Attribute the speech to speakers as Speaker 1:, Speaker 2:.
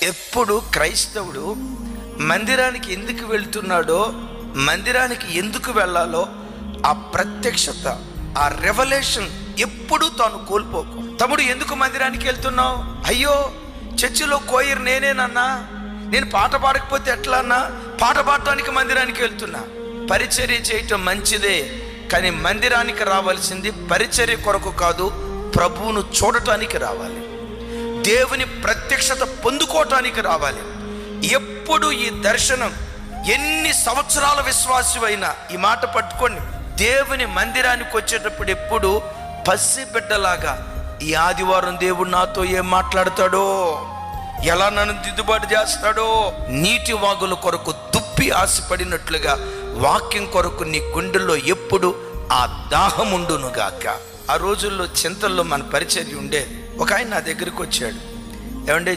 Speaker 1: ఎప్పుడు క్రైస్తవుడు మందిరానికి ఎందుకు వెళ్తున్నాడో, మందిరానికి ఎందుకు వెళ్ళాలో ఆ ప్రత్యక్షత, ఆ రెవల్యూషన్ ఎప్పుడు తాను కోల్పోకు. తమ్ముడు, ఎందుకు మందిరానికి వెళ్తున్నావు? అయ్యో, చర్చిలో కోయర్ నేనేనన్నా, నేను పాట పాడకపోతే ఎట్లా అన్నా? పాట పాడటానికి మందిరానికి వెళ్తున్నా. పరిచర్య చేయటం మంచిదే, కానీ మందిరానికి రావాల్సింది పరిచర్య కొరకు కాదు, ప్రభువును చూడటానికి రావాలి, దేవుని ప్రత్యక్షత పొందుకోవటానికి రావాలి. ఎప్పుడు ఈ దర్శనం, ఎన్ని సంవత్సరాల విశ్వాసమైనా ఈ మాట పట్టుకోండి, దేవుని మందిరానికి వచ్చేటప్పుడు ఎప్పుడు పసిబిడ్డలాగా ఈ ఆదివారం దేవుడు నాతో ఏం మాట్లాడతాడో, ఎలా నన్ను దిద్దుబాటు చేస్తాడో, నీటి వాగుల కొరకు దుప్పి ఆశపడినట్లుగా వాక్యం కొరకు నీ గుండెల్లో ఎప్పుడు ఆ దాహం ఉండునుగాక. ఆ రోజుల్లో చింతల్లో మన పరిచర్య ఉండేది. ఒక ఆయన నా దగ్గరికి వచ్చాడు, ఏమంటే